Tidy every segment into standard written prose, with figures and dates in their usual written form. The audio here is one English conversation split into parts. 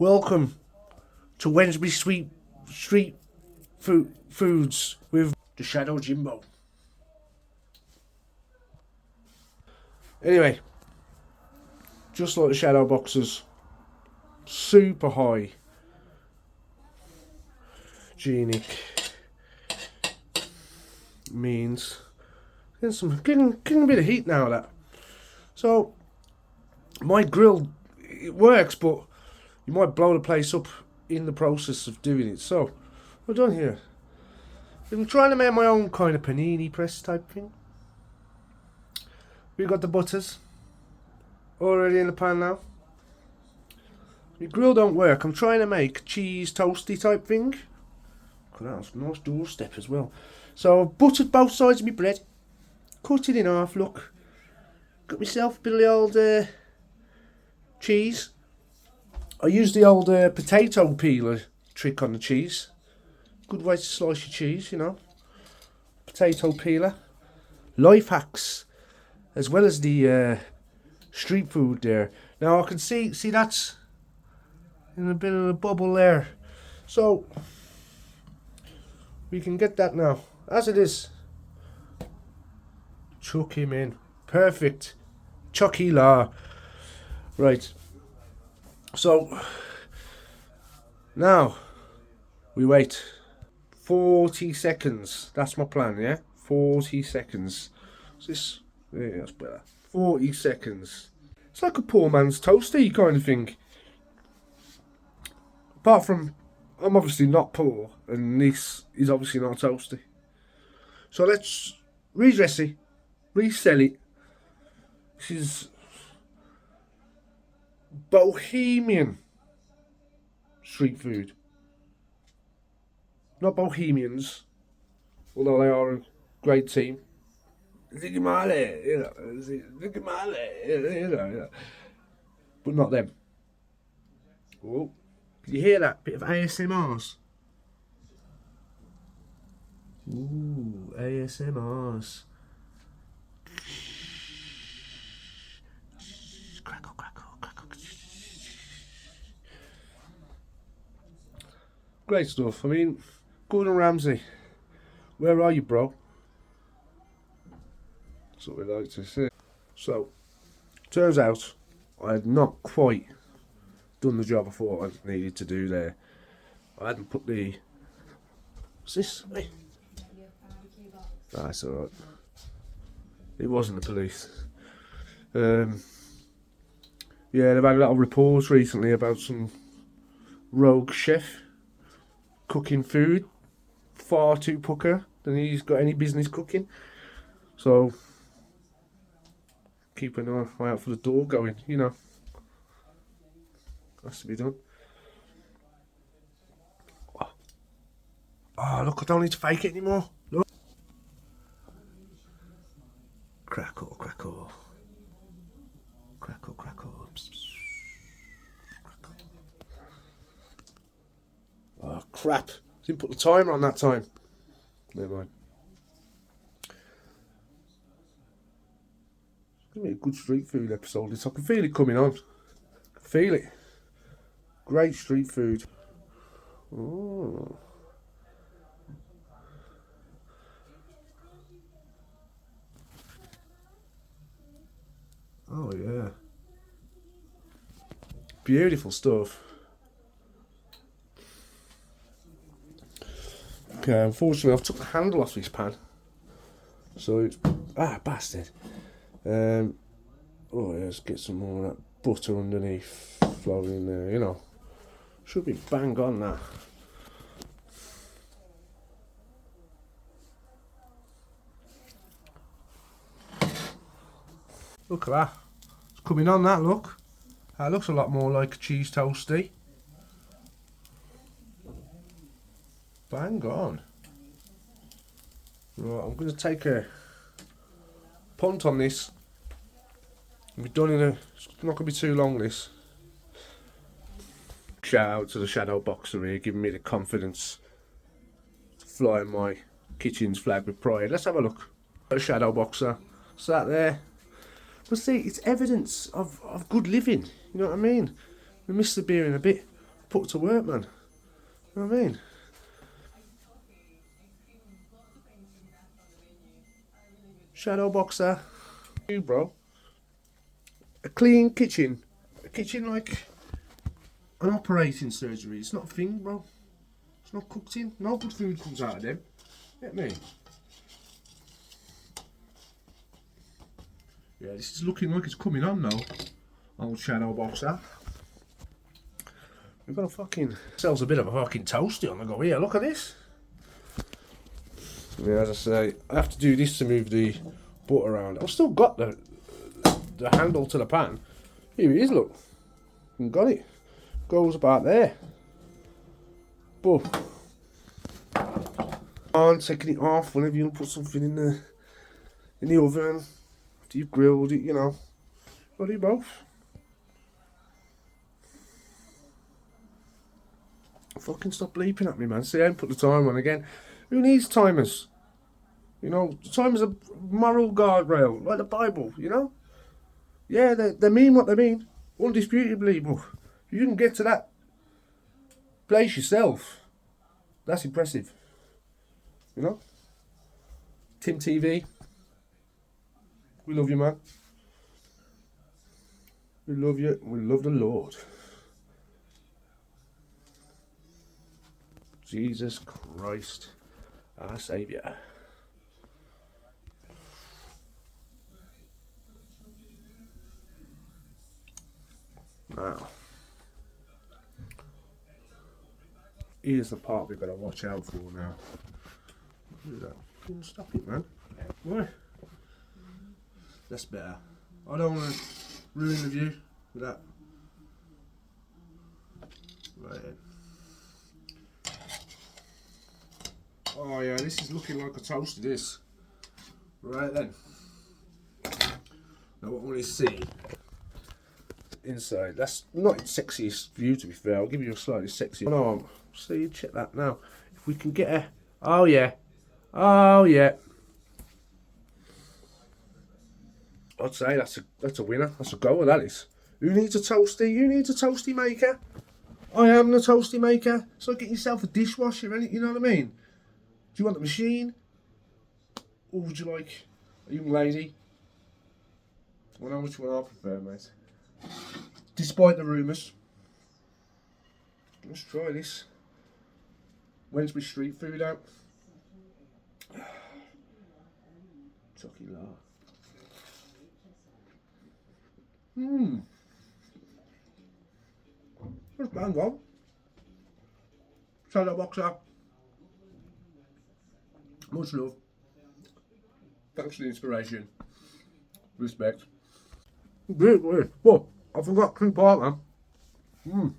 Welcome to Wednesbury Street Foods with the Shadow Jimbo. Anyway, just like the Shadow Boxers, super high genic means getting a bit of heat now. That so my grill, it works, but you might blow the place up in the process of doing it. So what I've done here, I'm trying to make my own kind of panini press type thing. We've got the butters already in the pan now. My grill don't work. I'm trying to make cheese toasty type thing. That's a nice doorstep as well. So I've buttered both sides of my bread, cut it in half. Look, got myself a bit of the old cheese. I use the old potato peeler trick on the cheese. Good way to slice your cheese, you know. Potato peeler. Life hacks, as well as the street food there. Now I can see that's in a bit of a bubble there. So we can get that now. As it is. Chuck him in. Perfect. Chucky la. Right. So now we wait 40 seconds. That's my plan, yeah? 40 seconds. Is this? Yeah, that's better. 40 seconds. It's like a poor man's toastie kind of thing. Apart from, I'm obviously not poor, and this is obviously not a toastie. So let's redress it, resell it. This is Bohemian street food. Not Bohemians, although they are a great team. Ziggy you know, but not them. Oh, can you hear that bit of ASMRs? Ooh, ASMRs. Crackle, crackle, crackle. Great stuff. I mean, Gordon Ramsay, where are you, bro? That's what we like to see. So, turns out I had not quite done the job I thought I needed to do there. I hadn't put the... What's this? Hey. That's alright. It wasn't the police. Yeah, they've had a lot of reports recently about some rogue chef cooking food far too pucker than he's got any business cooking. So keep an eye out for the door going, you know. Has to be done. Oh, look, I don't need to fake it anymore. Look. Crackle, crackle. Crackle, crackle. Crackle. Oh, crap. Didn't put the timer on that time. Never mind. It's going to be a good street food episode. I can feel it coming on. I can feel it. Great street food. Oh. Oh yeah. Beautiful stuff. Okay, unfortunately I've took the handle off this pan. So it's bastard. Oh yeah, let's get some more of that butter underneath flowing in there, you know. Should be bang on that. Look at that. It's coming on that, look. That looks a lot more like a cheese toastie. Bang on. Right, I'm going to take a punt on this. We're done it's not going to be too long, this. Shout out to the Shadow Boxer here, giving me the confidence to fly my kitchen's flag with pride. Let's have a look at the Shadow Boxer. Sat there. But see, it's evidence of good living. You know what I mean? We missed the beer in a bit. put to work, man. You know what I mean? Shadow boxer. You, bro. A clean kitchen. A kitchen like an operating surgery. It's not a thing, bro. It's not cooked in. No good food comes out of them. Get me? Yeah, this is looking like it's coming on now. Old shadow boxer. We've got a fucking... Sells a bit of a fucking toasty on the go here. Look at this. Yeah, as I say, I have to do this to move the butter around. I've still got the handle to the pan. Here it is, look. I've got it. Goes about there. But on taking it off whenever you put something in the oven after you've grilled it, you know. I'll do both. Fucking stop bleeping at me, man. See, I haven't put the timer on again. Who needs timers? You know, the timer's a moral guardrail, like the Bible, you know? Yeah, they mean what they mean, undisputably, but you can get to that place yourself. That's impressive. You know? Tim TV, we love you, man. We love you, we love the Lord. Jesus Christ, our Saviour. Now, here's the part we've got to watch out for now. Look at that. Couldn't stop it, man. Why? That's better. I don't want to ruin the view with that. Right then. Oh yeah, this is looking like a toaster, this. Right then. Now what I want to see inside. That's not the sexiest view, to be fair. I'll give you a slightly sexy. Oh no, see, check that now. If we can get a... Oh yeah. Oh yeah. I'd say that's a winner. That's a goer, that is. Who needs a toasty? Who needs a toasty maker? I am the toasty maker. So get yourself a dishwasher, you know what I mean? Do you want the machine? Or would you like a young lady? I know which one I prefer, mate. Despite the rumours. Let's try this. Wednesbury street food out. Chucky la. That's bang on. Shadow boxer. Much love. Thanks for the inspiration. Respect. Great word. Well, I forgot two part, man.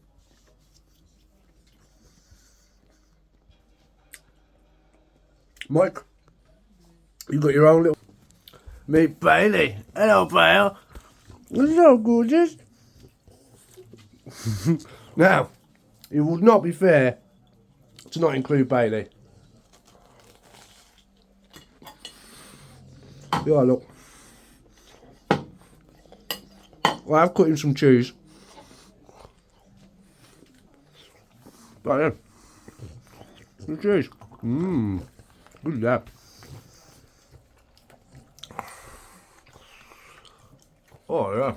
Mike, you got your own little... Meet Bailey. Hello, pal. Hello, gorgeous. Now, it would not be fair to not include Bailey. Yeah, look. Well, I've cut him some cheese. Right then. Some cheese. Good job. Oh yeah.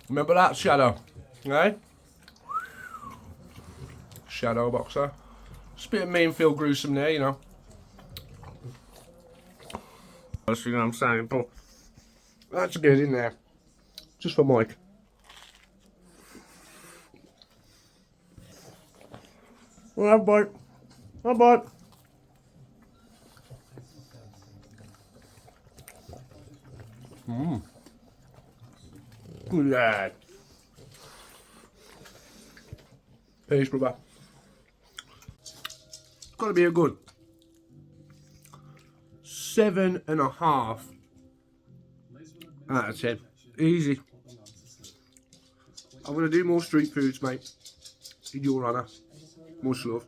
Remember that shadow? Eh? Shadow boxer. Just a bit of me and feel gruesome there, you know. You know what I'm saying, but that's good in there. Just for Mike. Well, have a bite. Have a bite. Good lad. Peace, brother. Gotta be a good 7.5 out of 10. Easy. I'm gonna do more street foods, mate. In your honour. Much love.